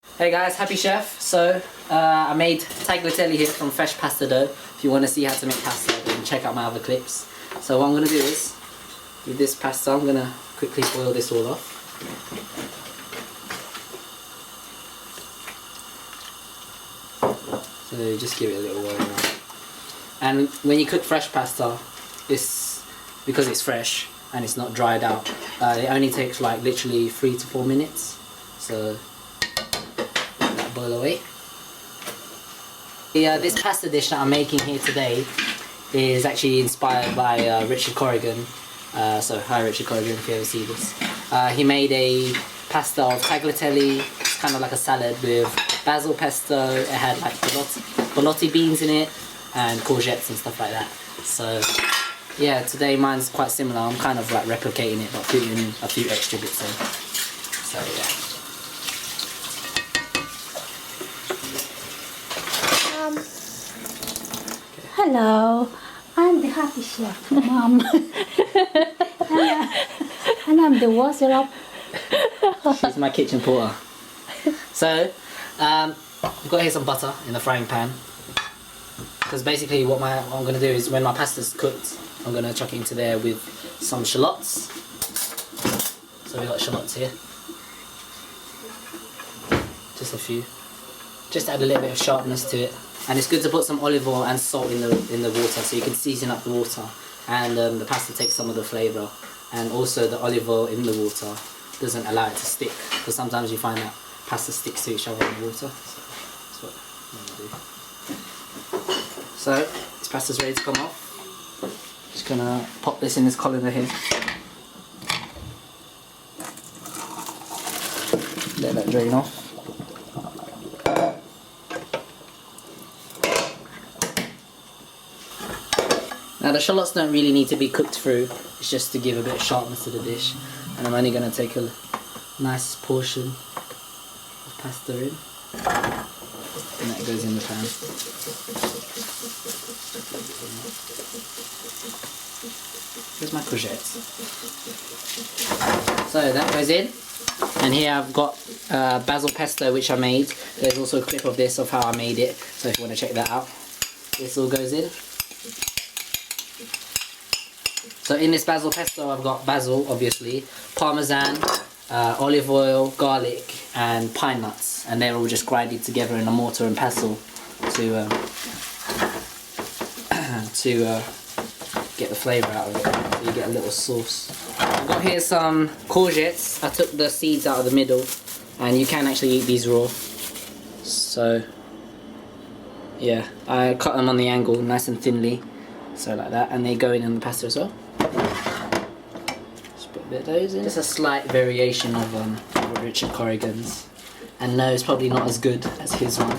Hey guys, happy chef. So I made tagliatelle here from fresh pasta dough. If you want to see how to make pasta, then check out my other clips. So what I'm going to do is, with this pasta, I'm going to quickly boil this all off. So just give it a little whirl around. And when you cook fresh pasta, because it's fresh and it's not dried out, it only takes like literally 3 to 4 minutes. So let that boil away. This pasta dish that I'm making here today is actually inspired by Richard Corrigan. So hi Richard Corrigan, if you ever see this. He made a pasta of tagliatelle. It's kind of like a salad with basil pesto. It had like borlotti beans in it and courgettes and stuff like that. So yeah, today mine's quite similar. I'm kind of like replicating it but putting in a few extra bits in. So yeah. Hello, I'm the happy chef, Mom. and I'm the washer-up. She's my kitchen porter. So, I've got here some butter in the frying pan. Because basically what I'm going to do is when my pasta's cooked, I'm going to chuck it into there with some shallots. So we've got shallots here. Just a few. Just add a little bit of sharpness to it. And it's good to put some olive oil and salt in the water so you can season up the water. And the pasta takes some of the flavour. And also the olive oil in the water doesn't allow it to stick. Because sometimes you find that pasta sticks to each other in the water. So that's what I'm going to do. So this pasta's ready to come off. Just going to pop this in this colander here. Let that drain off. Now the shallots don't really need to be cooked through, it's just to give a bit of sharpness to the dish. And I'm only going to take a nice portion of pasta in, and that goes in the pan. Here's my courgettes. So that goes in, and here I've got basil pesto which I made. There's also a clip of this of how I made it, so if you want to check that out. This all goes in. So in this basil pesto I've got basil, obviously, parmesan, olive oil, garlic and pine nuts, and they're all just grinded together in a mortar and pestle to get the flavour out of it, so you get a little sauce. I've got here some courgettes. I took the seeds out of the middle, and you can actually eat these raw. So yeah, I cut them on the angle nice and thinly, so like that, and they go in the pasta as well. Just put a bit of those in. Just a slight variation of Richard Corrigan's, and no, it's probably not as good as his one.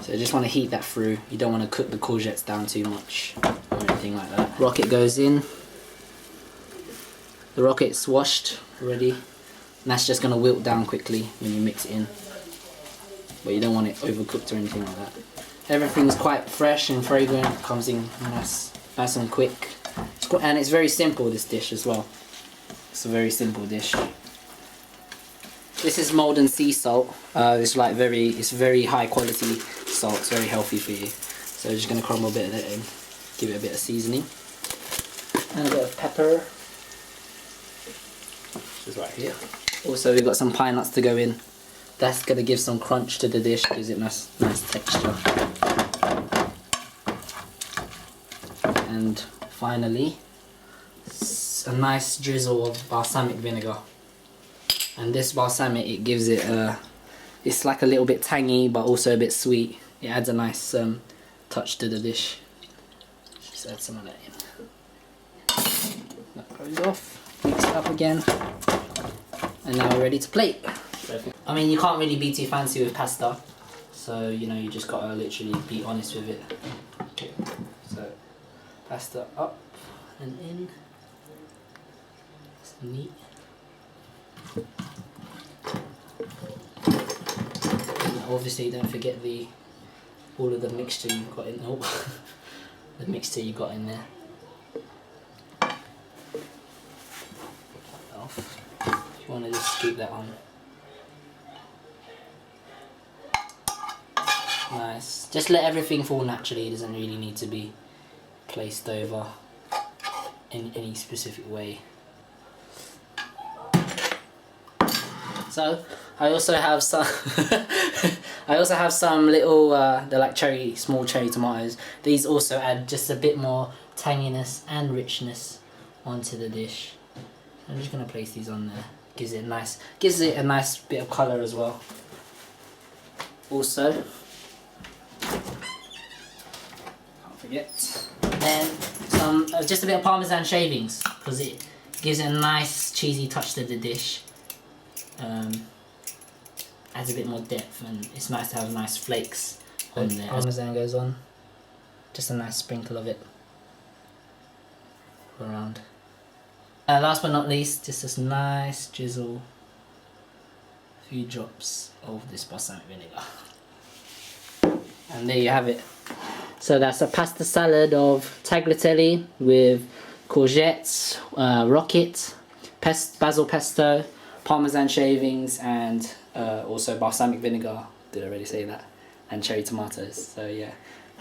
So you just want to heat that through. You don't want to cook the courgettes down too much or anything like that. Rocket goes in. The rocket's washed already, and that's just going to wilt down quickly when you mix it in. But you don't want it overcooked or anything like that. Everything's quite fresh and fragrant, comes in nice and quick. And it's very simple, this dish as well. It's a very simple dish. This is Maldon sea salt. It's very high quality salt, it's very healthy for you. So I'm just going to crumble a bit of that in, give it a bit of seasoning. And a bit of pepper, which is right here. Also we've got some pine nuts to go in. That's going to give some crunch to the dish, gives it nice texture. And finally, a nice drizzle of balsamic vinegar. And this balsamic, it gives it it's like a little bit tangy but also a bit sweet. It adds a nice touch to the dish. Just add some of that in. That goes off, mix it up again, and now we're ready to plate. I mean, you can't really be too fancy with pasta, so you know, you just gotta literally be honest with it. Okay. So pasta up and in. It's neat. And obviously, don't forget all of the mixture you've got in. Oh, the mixture you got in there. Off. If you want want to just scoop that on. Nice. Just let everything fall naturally. It doesn't really need to be placed over in any specific way. So I also have some little they're like small cherry tomatoes. These also add just a bit more tanginess and richness onto the dish. I'm just gonna place these on there. Gives it a nice bit of colour as well. Also, can't forget. Then some just a bit of Parmesan shavings, because it gives it a nice cheesy touch to the dish. Adds a bit more depth, and it's nice to have nice flakes on there. Parmesan goes on. Just a nice sprinkle of it around. Last but not least, just this nice drizzle, few drops of this balsamic vinegar. And there you have it. So that's a pasta salad of tagliatelle with courgettes, rocket, basil pesto, Parmesan shavings, and also balsamic vinegar. Did I already say that? And cherry tomatoes. So yeah,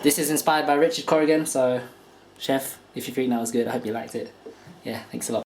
this is inspired by Richard Corrigan. So chef, if you think that was good, I hope you liked it. Yeah, thanks a lot.